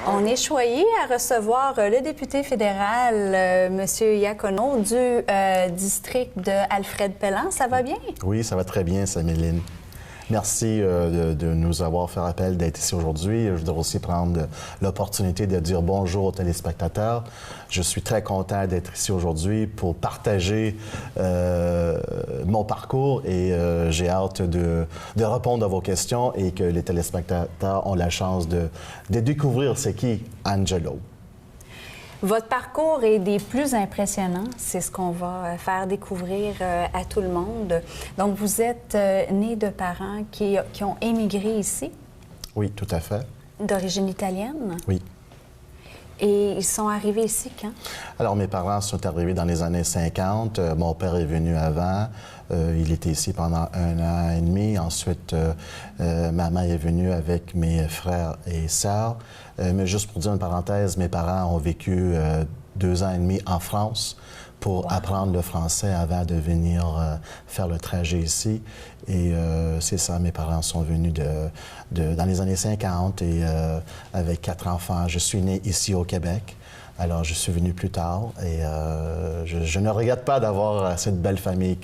On est choyé à recevoir le député fédéral, M. Iacono, du district de Alfred-Pellan. Ça va bien? Oui, ça va très bien, Saméline. Merci de nous avoir fait appel d'être ici aujourd'hui. Je voudrais aussi prendre l'opportunité de dire bonjour aux téléspectateurs. Je suis très content d'être ici aujourd'hui pour partager mon parcours et j'ai hâte de répondre à vos questions et que les téléspectateurs ont la chance de découvrir c'est qui Angelo. Votre parcours est des plus impressionnants. C'est ce qu'on va faire découvrir à tout le monde. Donc, vous êtes né de parents qui ont émigré ici? Oui, tout à fait. D'origine italienne? Oui. Et ils sont arrivés ici quand? Alors, mes parents sont arrivés dans les années 50. Mon père est venu avant. Il était ici pendant 1 an et demi. Ensuite, ma mère est venue avec mes frères et sœurs. Mais juste pour dire une parenthèse, mes parents ont vécu 2 ans et demi en France pour apprendre le français avant de venir faire le trajet ici. Et c'est ça, mes parents sont venus dans les années 50 et avec 4 enfants. Je suis né ici au Québec. Alors, je suis venu plus tard et je ne regrette pas d'avoir cette belle famille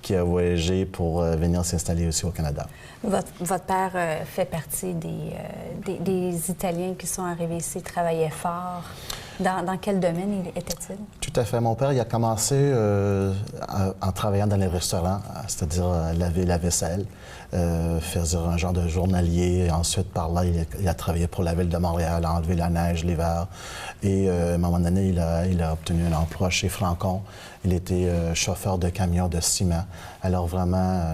qui a voyagé pour venir s'installer aussi au Canada. Votre père fait partie des Italiens qui sont arrivés ici, travaillaient fort. Dans quel domaine était-il? Tout à fait. Mon père, il a commencé en travaillant dans les restaurants, c'est-à-dire laver la vaisselle, faire un genre de journalier. Ensuite, par là, il a travaillé pour la Ville de Montréal, enlever la neige l'hiver. Et à un moment donné, il a obtenu un emploi chez Francon. Il était chauffeur de camion de ciment. Alors vraiment,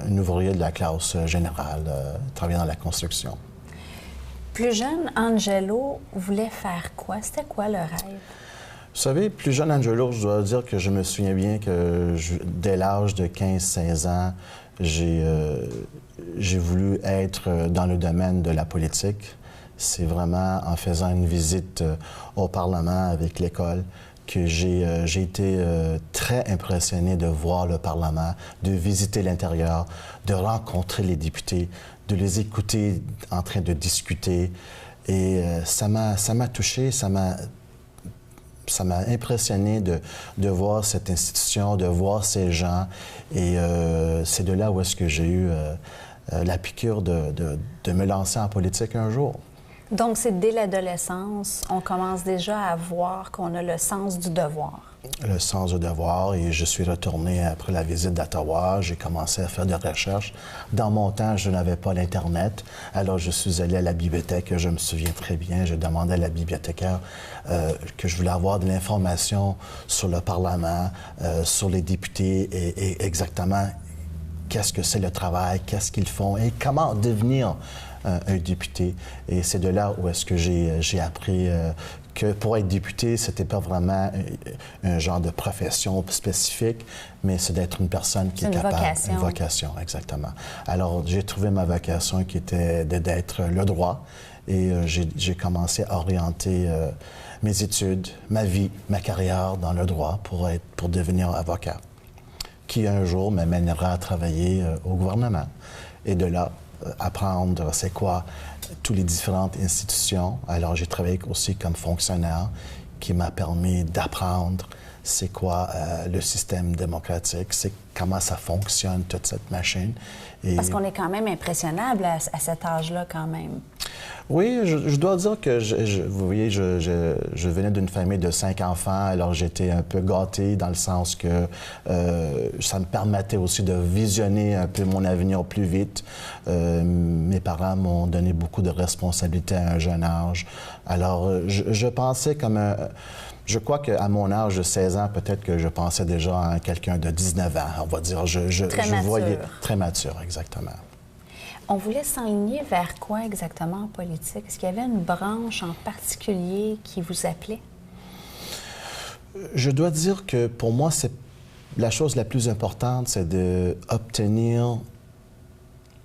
un ouvrier de la classe générale, travaillant dans la construction. Plus jeune, Angelo voulait faire quoi? C'était quoi le rêve? Vous savez, plus jeune Angelo, je dois dire que je me souviens bien que dès l'âge de 15-16 ans, j'ai voulu être dans le domaine de la politique. C'est vraiment en faisant une visite au Parlement avec l'école que j'ai été très impressionné de voir le Parlement, de visiter l'intérieur, de rencontrer les députés, de les écouter en train de discuter. Et ça m'a touché, ça m'a impressionné de voir cette institution, de voir ces gens. Et c'est de là où est-ce que j'ai eu la piqûre de me lancer en politique un jour. Donc, c'est dès l'adolescence, on commence déjà à voir qu'on a le sens du devoir. Le sens du devoir, et je suis retourné après la visite d'Ottawa. J'ai commencé à faire des recherches. Dans mon temps, je n'avais pas l'Internet, alors je suis allé à la bibliothèque. Je me souviens très bien, je demandais à la bibliothécaire que je voulais avoir de l'information sur le Parlement, sur les députés et exactement qu'est-ce que c'est le travail, qu'est-ce qu'ils font et comment devenir un député. Et c'est de là où est-ce que j'ai appris que pour être député, c'était pas vraiment un genre de profession spécifique, mais c'est d'être une personne qui est capable. Vocation. Une vocation, exactement. Alors, j'ai trouvé ma vocation qui était d'être le droit et j'ai commencé à orienter mes études, ma vie, ma carrière dans le droit pour devenir avocat, qui un jour me mènera à travailler au gouvernement. Et de là, apprendre c'est quoi toutes les différentes institutions. Alors, j'ai travaillé aussi comme fonctionnaire qui m'a permis d'apprendre c'est quoi le système démocratique, c'est comment ça fonctionne, toute cette machine. Et... Parce qu'on est quand même impressionnable à cet âge-là, quand même. Oui, je dois dire que, vous voyez, je venais d'une famille de 5 enfants, alors j'étais un peu gâté dans le sens que ça me permettait aussi de visionner un peu mon avenir plus vite. Mes parents m'ont donné beaucoup de responsabilités à un jeune âge. Alors, je pensais comme un... Je crois qu'à mon âge de 16 ans, peut-être que je pensais déjà à quelqu'un de 19 ans, on va dire. Je voyais très mature, exactement. On voulait s'enligner vers quoi exactement en politique? Est-ce qu'il y avait une branche en particulier qui vous appelait? Je dois dire que pour moi, c'est la chose la plus importante, c'est d'obtenir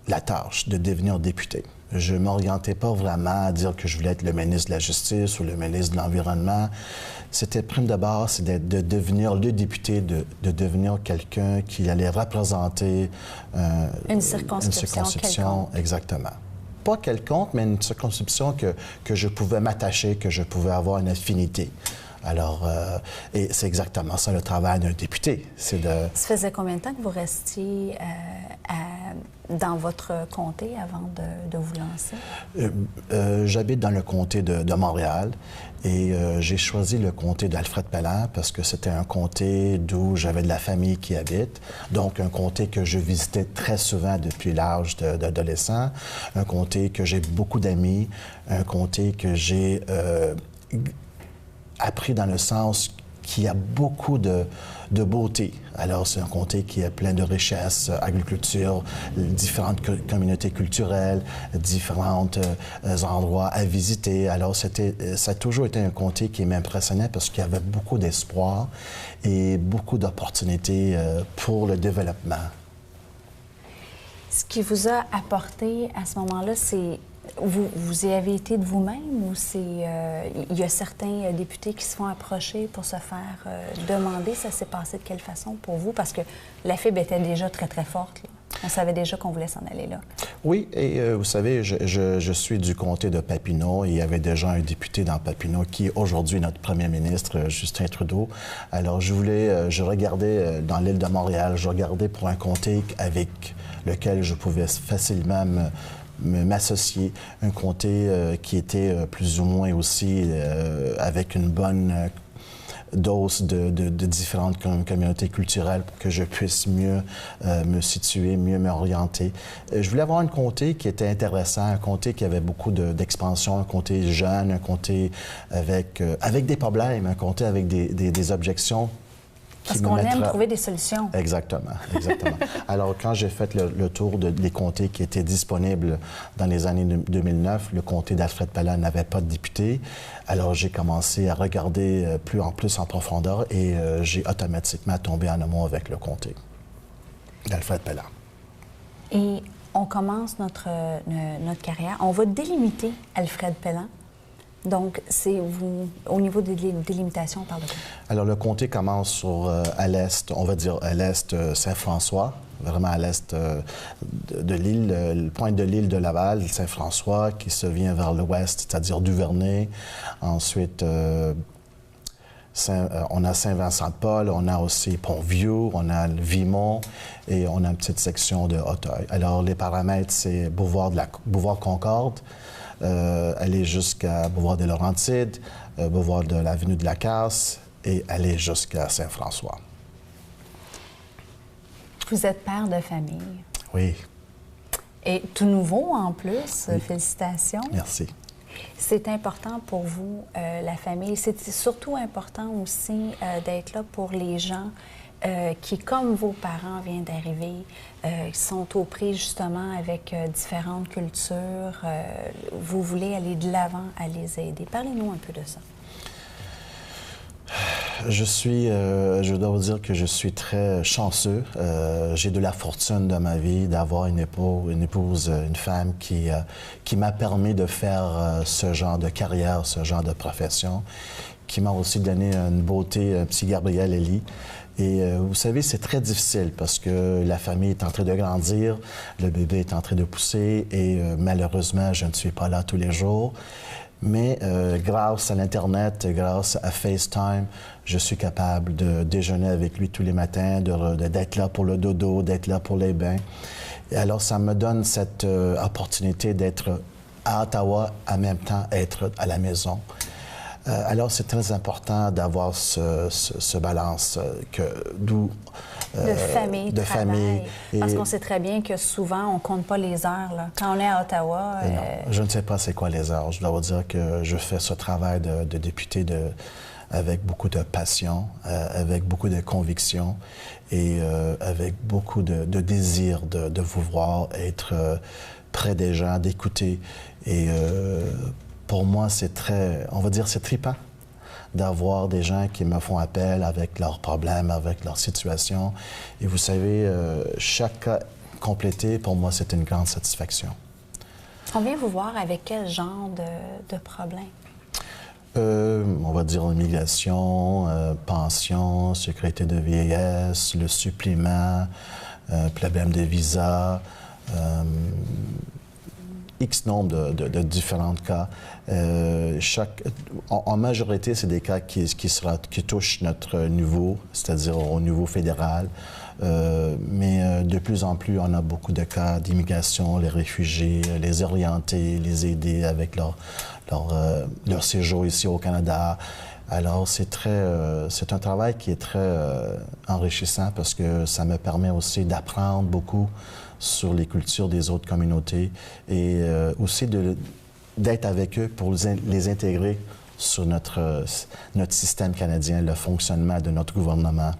la tâche de devenir député. Je ne m'orientais pas vraiment à dire que je voulais être le ministre de la Justice ou le ministre de l'Environnement. C'était prime de base, c'est de devenir le député, de devenir quelqu'un qui allait représenter une circonscription quelconque. Exactement. pas quelconque, mais une circonscription que je pouvais m'attacher, que je pouvais avoir une affinité. Alors, et c'est exactement ça le travail d'un député, c'est de... Ça faisait combien de temps que vous restiez dans votre comté avant de vous lancer? J'habite dans le comté de Montréal et j'ai choisi le comté d'Alfred-Pellant parce que c'était un comté d'où j'avais de la famille qui habite, donc un comté que je visitais très souvent depuis l'âge d'adolescent, un comté que j'ai beaucoup d'amis, un comté que j'ai appris dans le sens qu'il y a beaucoup de beauté. Alors, c'est un comté qui est plein de richesses, agriculture, différentes communautés culturelles, différents endroits à visiter. Alors, ça a toujours été un comté qui m'impressionnait parce qu'il y avait beaucoup d'espoir et beaucoup d'opportunités pour le développement. Ce qui vous a apporté à ce moment-là, c'est... Vous y avez été de vous-même ou il y a certains députés qui se font approcher pour se faire demander? Ça s'est passé de quelle façon pour vous? Parce que la fibre était déjà très, très forte, là. On savait déjà qu'on voulait s'en aller là. Oui, et vous savez, je suis du comté de Papineau et il y avait déjà un député dans Papineau qui est aujourd'hui notre premier ministre, Justin Trudeau. Alors, je regardais dans l'île de Montréal, je regardais pour un comté avec lequel je pouvais facilement m'associer, un comté qui était plus ou moins aussi avec une bonne dose de différentes communautés culturelles pour que je puisse mieux me situer, mieux m'orienter. Je voulais avoir un comté qui était intéressant, un comté qui avait beaucoup d'expansion, un comté jeune, un comté avec des problèmes, un comté avec des objections. Parce qu'on aime trouver des solutions. Exactement, exactement. Alors, quand j'ai fait le tour des comtés qui étaient disponibles dans les années 2009, le comté d'Alfred-Pellant n'avait pas de député. Alors, j'ai commencé à regarder plus en profondeur et j'ai automatiquement tombé en amour avec le comté d'Alfred-Pellant. Et on commence notre carrière. On va délimiter Alfred-Pellant. Donc, c'est vous, au niveau des délimitations, on parle de quoi? Alors, le comté commence à l'est, on va dire à l'est Saint-François, vraiment à l'est de l'île, le point de l'île de Laval, Saint-François, qui se vient vers l'ouest, c'est-à-dire Duvernay. Ensuite, on a Saint-Vincent-de-Paul, on a aussi Pont-Vieux, on a Vimont et on a une petite section de Hauteuil. Alors, les paramètres, c'est Beauvoir-Concorde, aller jusqu'à Beauvoir des Laurentides, Beauvoir de l'avenue de la Casse et aller jusqu'à Saint-François. Vous êtes père de famille. Oui. Et tout nouveau en plus, oui. Félicitations. Merci. C'est important pour vous, la famille. C'est surtout important aussi d'être là pour les gens qui, comme vos parents, viennent d'arriver, qui sont aux prises justement avec différentes cultures. Vous voulez aller de l'avant à les aider. Parlez-nous un peu de ça. Je dois vous dire que je suis très chanceux. J'ai de la fortune dans ma vie d'avoir une épouse, une femme qui m'a permis de faire ce genre de carrière, ce genre de profession, qui m'a aussi donné une beauté, un petit Gabriel Elie. Et vous savez, c'est très difficile parce que la famille est en train de grandir, le bébé est en train de pousser et malheureusement, je ne suis pas là tous les jours. Mais grâce à l'Internet, grâce à FaceTime, je suis capable de déjeuner avec lui tous les matins, d'être là pour le dodo, d'être là pour les bains. Et alors, ça me donne cette opportunité d'être à Ottawa, en même temps être à la maison. Alors, c'est très important d'avoir ce balance, d'où... de famille. Parce qu'on sait très bien que souvent, on ne compte pas les heures. Là. Quand on est à Ottawa... Non, je ne sais pas c'est quoi les heures. Je dois vous dire que je fais ce travail de député avec beaucoup de passion, avec beaucoup de conviction et avec beaucoup de désir de vous voir être près des gens, d'écouter. Et pour moi, c'est très, on va dire, c'est trippant d'avoir des gens qui me font appel avec leurs problèmes, avec leur situation. Et vous savez, chaque cas complété, pour moi, c'est une grande satisfaction. On vient vous voir avec quel genre de problème? On va dire immigration, pension, sécurité de vieillesse, le supplément, problème de visa, X nombre de différents cas. En majorité, c'est des cas qui touchent notre niveau, c'est-à-dire au niveau fédéral. Mais de plus en plus, on a beaucoup de cas d'immigration, les réfugiés, les orienter, les aider avec leur séjour ici au Canada. Alors, c'est un travail qui est très enrichissant parce que ça me permet aussi d'apprendre beaucoup sur les cultures des autres communautés et aussi d'être avec eux pour les intégrer sur notre système canadien, le fonctionnement de notre gouvernement.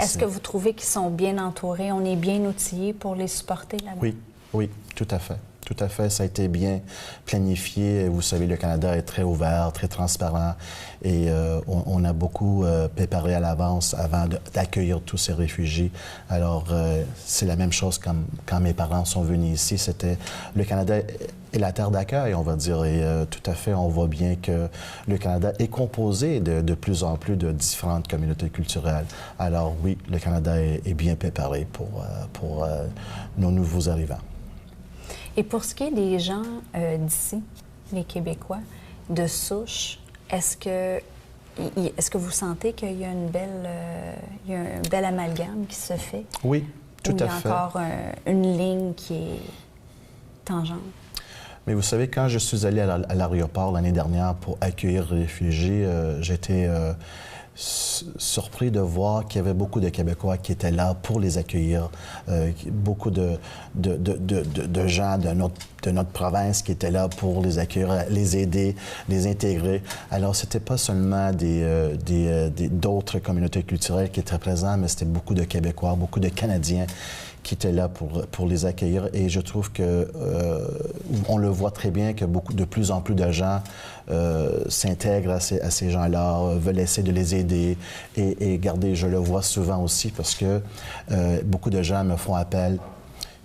Est-ce que vous trouvez qu'ils sont bien entourés? On est bien outillés pour les supporter là-dedans? Oui, oui, tout à fait. Tout à fait, ça a été bien planifié. Vous savez, le Canada est très ouvert, très transparent et on a beaucoup préparé à l'avance avant d'accueillir tous ces réfugiés. Alors, c'est la même chose comme quand mes parents sont venus ici. Le Canada est la terre d'accueil, on va dire, et tout à fait, on voit bien que le Canada est composé de plus en plus de différentes communautés culturelles. Alors oui, le Canada est bien préparé pour nos nouveaux arrivants. Et pour ce qui est des gens d'ici, les Québécois, de souche, est-ce que vous sentez qu'il y a un bel amalgame qui se fait? Oui, tout à fait. Il y a encore une ligne qui est tangente? Mais vous savez, quand je suis allé à l'aéroport l'année dernière pour accueillir les réfugiés, j'étais surpris de voir qu'il y avait beaucoup de Québécois qui étaient là pour les accueillir, beaucoup de gens de notre province qui étaient là pour les accueillir, les aider, les intégrer. Alors, c'était pas seulement d'autres communautés culturelles qui étaient présentes, mais c'était beaucoup de Québécois, beaucoup de Canadiens qui étaient là pour les accueillir. Et je trouve que on le voit très bien que de plus en plus de gens s'intègrent à ces gens-là, veulent essayer de les aider. Et regardez, je le vois souvent aussi parce que beaucoup de gens me font appel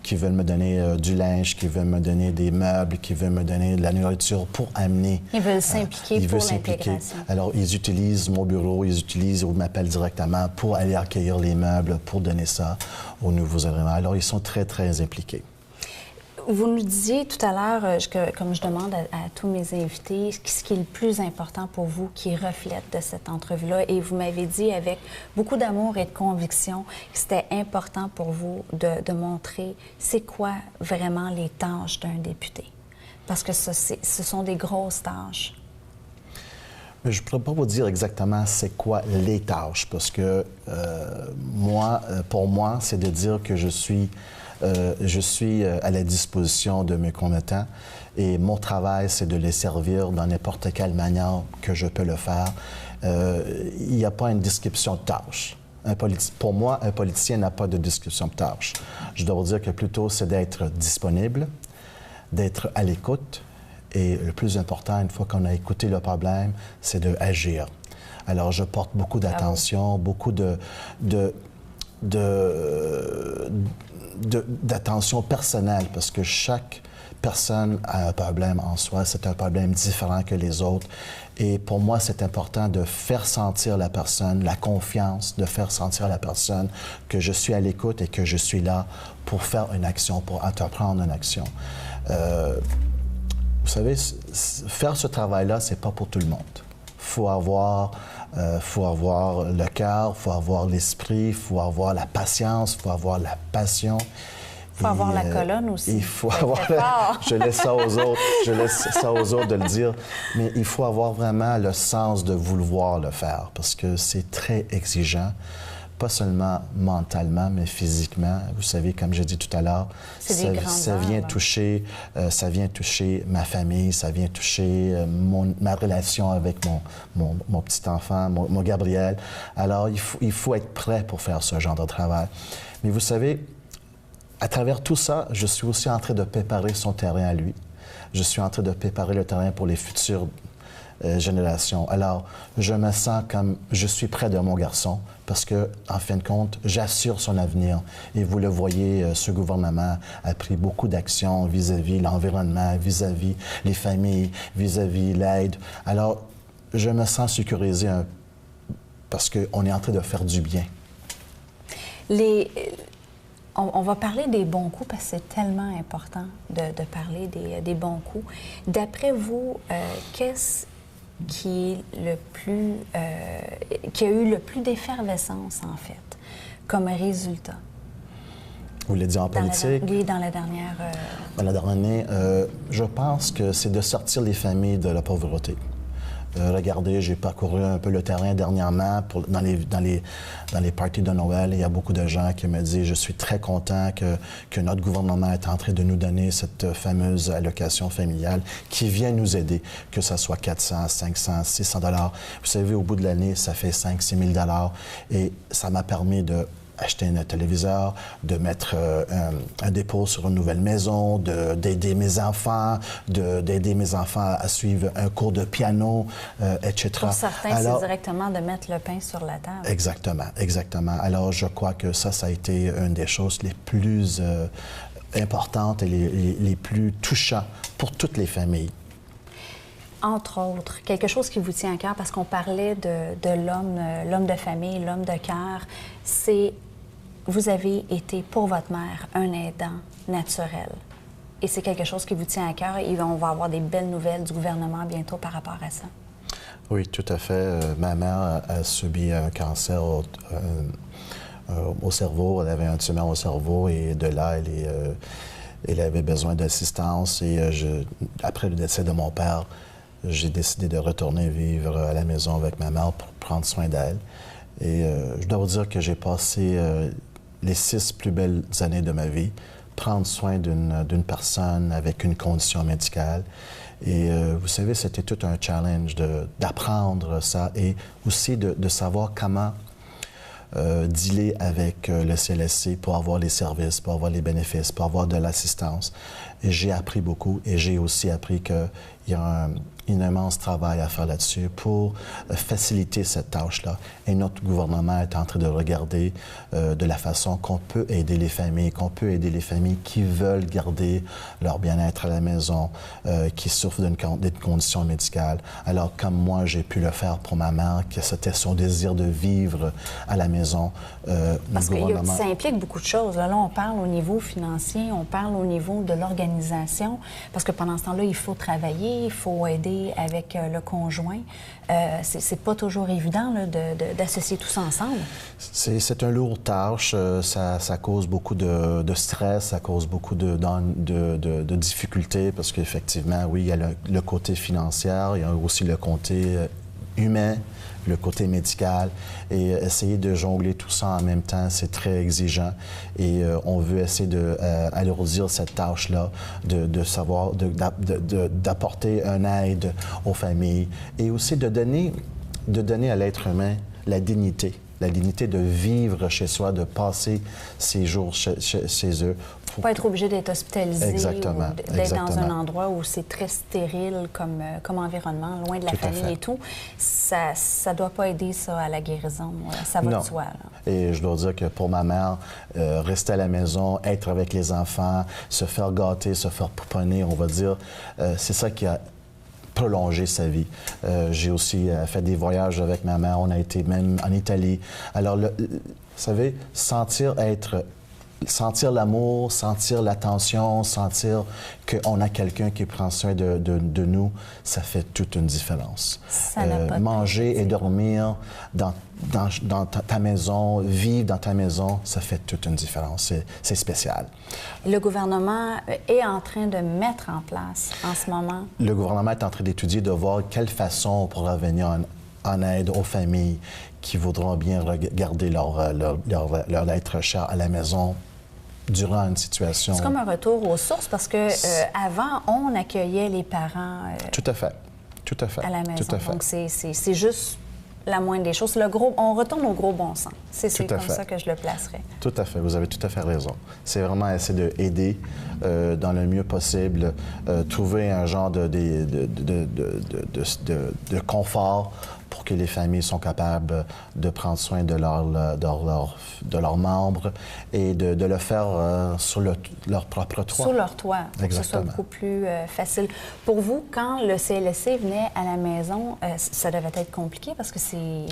qui veulent me donner du linge, qui veulent me donner des meubles, qui veulent me donner de la nourriture pour amener. Ils veulent s'impliquer pour l'intégration. Alors, ils utilisent mon bureau, ils m'appellent directement pour aller accueillir les meubles, pour donner ça aux nouveaux arrivants. Alors, ils sont très, très impliqués. Vous nous disiez tout à l'heure, comme je demande à tous mes invités, ce qui est le plus important pour vous, qui reflète de cette entrevue-là, et vous m'avez dit avec beaucoup d'amour et de conviction que c'était important pour vous de montrer c'est quoi vraiment les tâches d'un député. Parce que ce sont des grosses tâches. Je ne pourrais pas vous dire exactement c'est quoi les tâches, parce que pour moi, c'est de dire que je suis à la disposition de mes commettants et mon travail, c'est de les servir dans n'importe quelle manière que je peux le faire. Il n'y a pas une description de tâches. Pour moi, un politicien n'a pas de description de tâches. Je dois vous dire que plutôt, c'est d'être disponible, d'être à l'écoute et le plus important, une fois qu'on a écouté le problème, c'est d'agir. Alors, je porte beaucoup d'attention, beaucoup d'attention personnelle parce que chaque personne a un problème en soi, c'est un problème différent que les autres. Et pour moi, c'est important de faire sentir la personne, la confiance, de faire sentir à la personne que je suis à l'écoute et que je suis là pour faire une action, pour entreprendre une action. Vous savez, faire ce travail-là, c'est pas pour tout le monde. Faut avoir le cœur, il faut avoir l'esprit, il faut avoir la patience, il faut avoir la passion. Il faut avoir la colonne aussi. Il faut avoir... Je laisse ça aux autres, de le dire. Mais il faut avoir vraiment le sens de vouloir le faire parce que c'est très exigeant, pas seulement mentalement, mais physiquement. Vous savez, comme j'ai dit tout à l'heure, ça vient toucher ma famille, ça vient toucher ma relation avec mon petit enfant, mon Gabriel. Alors, il faut être prêt pour faire ce genre de travail. Mais vous savez, à travers tout ça, je suis aussi en train de préparer son terrain à lui. Je suis en train de préparer le terrain pour les futures générations. Alors, je me sens comme je suis près de mon garçon parce que, en fin de compte, j'assure son avenir. Et vous le voyez, ce gouvernement a pris beaucoup d'actions vis-à-vis l'environnement, vis-à-vis les familles, vis-à-vis l'aide. Alors, je me sens sécurisé parce qu'on est en train de faire du bien. On va parler des bons coups parce que c'est tellement important de parler des bons coups. D'après vous, qu'est-ce qui est le plus, qui a eu le plus d'effervescence, en fait, comme résultat? Vous voulez dire en politique? Oui, dans la dernière... Dans la dernière année, je pense que c'est de sortir les familles de la pauvreté. Regardez, j'ai parcouru un peu le terrain dernièrement dans les parties de Noël. Il y a beaucoup de gens qui me disent « Je suis très content que notre gouvernement est en train de nous donner cette fameuse allocation familiale qui vient nous aider, que ce soit 400, 500, 600 $. Vous savez, au bout de l'année, ça fait 5 000, 6 000 $ et ça m'a permis de acheter un téléviseur, de mettre un dépôt sur une nouvelle maison, d'aider mes enfants, à suivre un cours de piano, etc. Pour certains, c'est directement de mettre le pain sur la table. Exactement, exactement. Alors, je crois que ça a été une des choses les plus importantes et les plus touchantes pour toutes les familles. Entre autres, quelque chose qui vous tient à cœur, parce qu'on parlait de l'homme de famille, l'homme de cœur, c'est vous avez été pour votre mère un aidant naturel. Et c'est quelque chose qui vous tient à cœur et on va avoir des belles nouvelles du gouvernement bientôt par rapport à ça. Oui, tout à fait. Ma mère a subi un cancer au cerveau. Elle avait un tumeur au cerveau et de là, elle avait besoin d'assistance. Et après le décès de mon père, j'ai décidé de retourner vivre à la maison avec ma mère pour prendre soin d'elle. Et je dois vous dire que j'ai passé les 6 plus belles années de ma vie, prendre soin d'une personne avec une condition médicale. Et vous savez, c'était tout un challenge d'apprendre ça et aussi de savoir comment dealer avec le CLSC pour avoir les services, pour avoir les bénéfices, pour avoir de l'assistance. Et j'ai appris beaucoup et j'ai aussi appris qu'il y a un immense travail à faire là-dessus pour faciliter cette tâche-là. Et notre gouvernement est en train de regarder de la façon qu'on peut aider les familles, qui veulent garder leur bien-être à la maison, qui souffrent d'une condition médicale. Alors, comme moi, j'ai pu le faire pour ma mère, que c'était son désir de vivre à la maison. Parce que ça implique beaucoup de choses. Là, on parle au niveau financier, on parle au niveau de l'organisation, parce que pendant ce temps-là, il faut travailler, il faut aider avec le conjoint. C'est pas toujours évident d'associer tout ça ensemble. C'est une lourde tâche. Ça cause beaucoup de stress, ça cause beaucoup de difficultés parce qu'effectivement, oui, il y a le côté financier, il y a aussi le côté humain, le côté médical, et essayer de jongler tout ça en même temps, c'est très exigeant. Et on veut essayer d'alourdir cette tâche-là, d'apporter une aide aux familles et aussi de donner à l'être humain la dignité de vivre chez soi, de passer ses jours chez eux. Faut pas être obligé d'être hospitalisé. Exactement. Ou d'être dans un endroit où c'est très stérile comme environnement, loin de la famille et tout. Ça doit pas aider ça à la guérison. Ça va de soi. Là. Et je dois dire que pour ma mère, rester à la maison, être avec les enfants, se faire gâter, se faire pouponner, on va dire, c'est ça qui a prolonger sa vie. J'ai aussi fait des voyages avec ma mère. On a été même en Italie. Alors, vous savez, sentir l'amour, sentir l'attention, sentir qu'on a quelqu'un qui prend soin de nous, ça fait toute une différence. Manger et dormir dans ta maison, vivre dans ta maison, ça fait toute une différence. C'est spécial. Le gouvernement est en train de mettre en place en ce moment? Le gouvernement est en train d'étudier, de voir quelle façon on pourra venir en aide aux familles qui voudront bien garder leur être cher à la maison durant une situation... C'est comme un retour aux sources parce que avant, on accueillait les parents tout à fait. À la maison. Tout à fait. Donc, c'est juste la moindre des choses. On retourne au gros bon sens. C'est comme ça que je le placerais. Tout à fait. Vous avez tout à fait raison. C'est vraiment essayer d'aider dans le mieux possible, trouver un genre de confort pour que les familles sont capables de prendre soin de leurs membres et de le faire sur leur propre toit. Sur leur toit, pour que ce soit Exactement. beaucoup plus facile. Pour vous, quand le CLSC venait à la maison, ça devait être compliqué parce que c'est...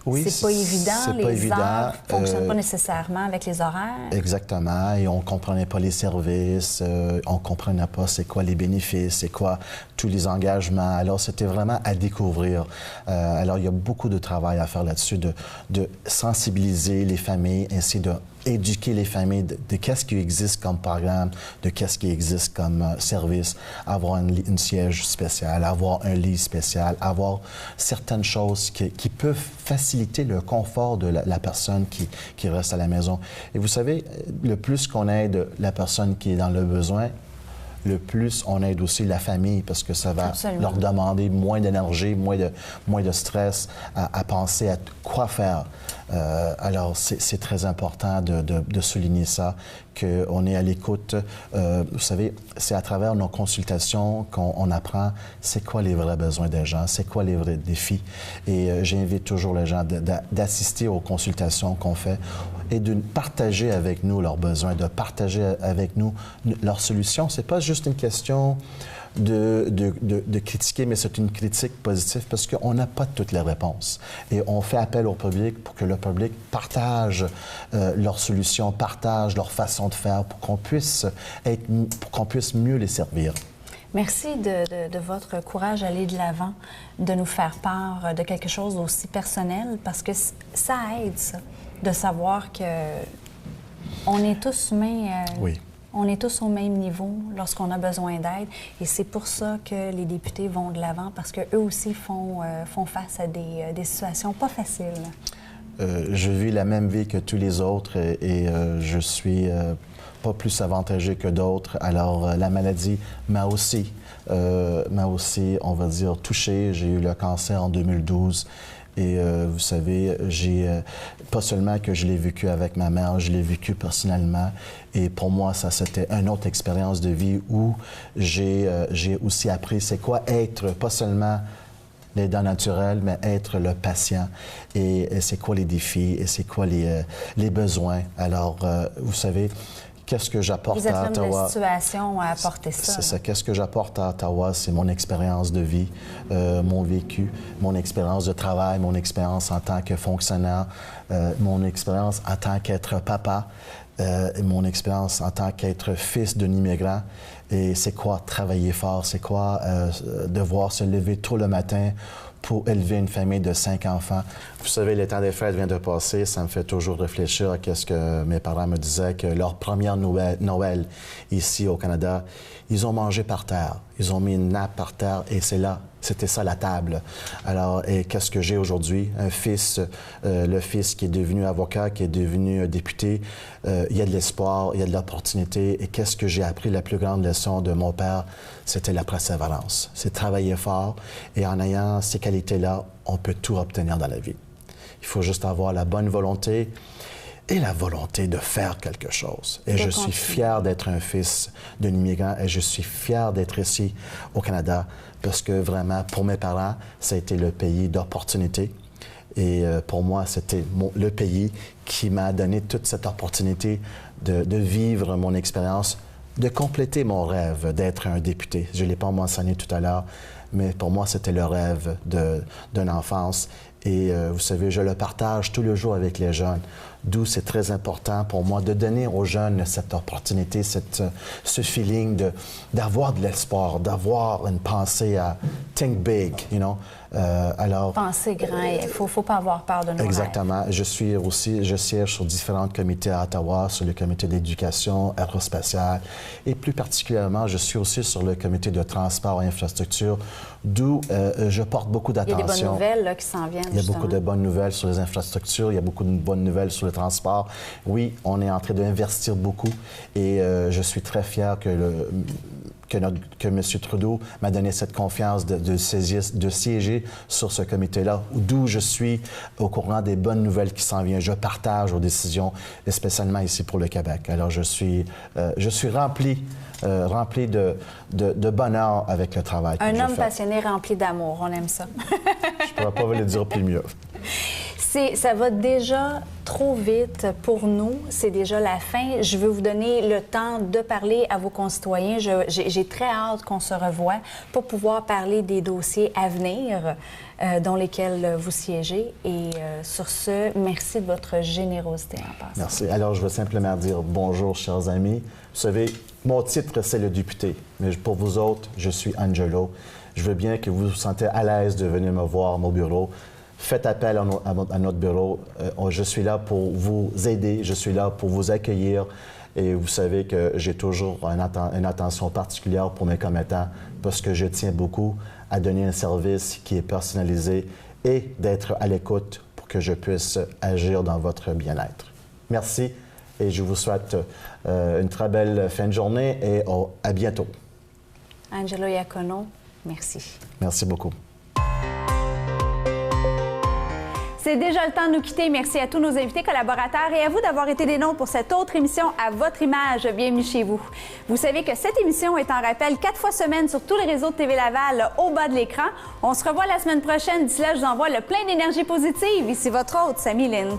Oui, c'est pas évident. C'est pas évident. Heures ne fonctionnent pas nécessairement avec les horaires. Exactement. Et on ne comprenait pas les services, on ne comprenait pas c'est quoi les bénéfices, c'est quoi tous les engagements. Alors, c'était vraiment à découvrir. Alors, il y a beaucoup de travail à faire là-dessus, de sensibiliser les familles, ainsi de éduquer les familles de qu'est-ce qui existe comme programme, de qu'est-ce qui existe comme service, avoir une siège spéciale, avoir un lit spécial, avoir certaines choses qui peuvent faciliter le confort de la personne qui reste à la maison. Et vous savez, le plus qu'on aide la personne qui est dans le besoin, le plus on aide aussi la famille parce que ça va leur demander moins d'énergie, moins de stress à penser à quoi faire. Alors, c'est très important de souligner ça, qu'on est à l'écoute. Vous savez, c'est à travers nos consultations qu'on apprend c'est quoi les vrais besoins des gens, c'est quoi les vrais défis. Et j'invite toujours les gens d'assister aux consultations qu'on fait et de partager avec nous leurs besoins, de partager avec nous leurs solutions. C'est pas juste une question de critiquer, mais c'est une critique positive parce qu'on n'a pas toutes les réponses. Et on fait appel au public pour que le public partage leurs solutions, partage leur façon de faire pour qu'on puisse mieux les servir. Merci de votre courage à aller de l'avant, de nous faire part de quelque chose d'aussi personnel parce que ça aide, ça, de savoir que on est tous humains. Oui. On est tous au même niveau lorsqu'on a besoin d'aide et c'est pour ça que les députés vont de l'avant parce qu'eux aussi font face à des situations pas faciles. Je vis la même vie que tous les autres et je suis pas plus avantagé que d'autres. Alors, la maladie m'a aussi, on va dire, touché. J'ai eu le cancer en 2012. Et vous savez, pas seulement que je l'ai vécu avec ma mère, je l'ai vécu personnellement. Et pour moi, ça, c'était une autre expérience de vie où j'ai aussi appris c'est quoi être, pas seulement l'aidant naturel, mais être le patient. Et c'est quoi les défis et c'est quoi les besoins. Alors, vous savez, qu'est-ce que j'apporte à Ottawa? Vous êtes l'homme de situation à apporter ça. C'est ça. Qu'est-ce que j'apporte à Ottawa? C'est mon expérience de vie, mon vécu, mon expérience de travail, mon expérience en tant que fonctionnaire, mon expérience en tant qu'être papa, mon expérience en tant qu'être fils d'un immigrant. Et c'est quoi travailler fort? C'est quoi devoir se lever tôt le matin pour élever une famille de 5 enfants. Vous savez, le temps des fêtes vient de passer. Ça me fait toujours réfléchir à ce que mes parents me disaient, que leur première Noël ici au Canada, ils ont mangé par terre. Ils ont mis une nappe par terre et c'était ça la table. Alors, et qu'est-ce que j'ai aujourd'hui? Un fils, le fils qui est devenu avocat, qui est devenu député. Il y a de l'espoir, il y a de l'opportunité. Et qu'est-ce que j'ai appris? La plus grande leçon de mon père, c'était la persévérance. C'est travailler fort et en ayant ces qualités-là, on peut tout obtenir dans la vie. Il faut juste avoir la bonne volonté et la volonté de faire quelque chose. Et je suis fier d'être un fils d'un immigrant et je suis fier d'être ici au Canada parce que vraiment, pour mes parents, ça a été le pays d'opportunité. Et pour moi, c'était le pays qui m'a donné toute cette opportunité de vivre mon expérience, de compléter mon rêve d'être un député. Je ne l'ai pas mentionné tout à l'heure, mais pour moi, c'était le rêve d'une enfance. Et vous savez, je le partage tous les jours avec les jeunes, d'où c'est très important pour moi de donner aux jeunes cette opportunité, ce feeling d'avoir de l'espoir, d'avoir une pensée à think big, you know. Alors, penser grand, il faut pas avoir peur de nos exactement. Rêves. Je siège sur différents comités à Ottawa, sur le comité d'éducation aérospatiale et plus particulièrement, je suis aussi sur le comité de transport et infrastructure, d'où je porte beaucoup d'attention. Il y a des bonnes nouvelles là, qui s'en viennent. Il y a beaucoup de bonnes nouvelles sur les infrastructures, il y a beaucoup de bonnes nouvelles sur le transport. Oui, on est en train d'investir beaucoup et je suis très fier que M. Trudeau m'a donné cette confiance de siéger sur ce comité-là, d'où je suis au courant des bonnes nouvelles qui s'en viennent. Je partage aux décisions, spécialement ici pour le Québec. Alors, je suis rempli de bonheur avec le travail que je fais. Un homme passionné, rempli d'amour, on aime ça. Je ne pourrais pas vous le dire plus mieux. Ça va déjà trop vite. Pour nous, c'est déjà la fin. Je veux vous donner le temps de parler à vos concitoyens. J'ai très hâte qu'on se revoie pour pouvoir parler des dossiers à venir dans lesquels vous siégez. Et sur ce, merci de votre générosité en passant. Merci. Alors, je veux simplement dire bonjour, chers amis. Vous savez, mon titre, c'est le député. Mais pour vous autres, je suis Angelo. Je veux bien que vous vous sentez à l'aise de venir me voir à mon bureau. Faites appel à notre bureau. Je suis là pour vous aider. Je suis là pour vous accueillir. Et vous savez que j'ai toujours une attention particulière pour mes commettants parce que je tiens beaucoup à donner un service qui est personnalisé et d'être à l'écoute pour que je puisse agir dans votre bien-être. Merci et je vous souhaite une très belle fin de journée et à bientôt. Angelo Iacono, merci. Merci beaucoup. C'est déjà le temps de nous quitter. Merci à tous nos invités collaborateurs et à vous d'avoir été des nôtres pour cette autre émission à votre image. Bienvenue chez vous. Vous savez que cette émission est en rappel 4 fois semaine sur tous les réseaux de TV Laval au bas de l'écran. On se revoit la semaine prochaine. D'ici là, je vous envoie le plein d'énergie positive. Ici votre hôte, Samy Lynn.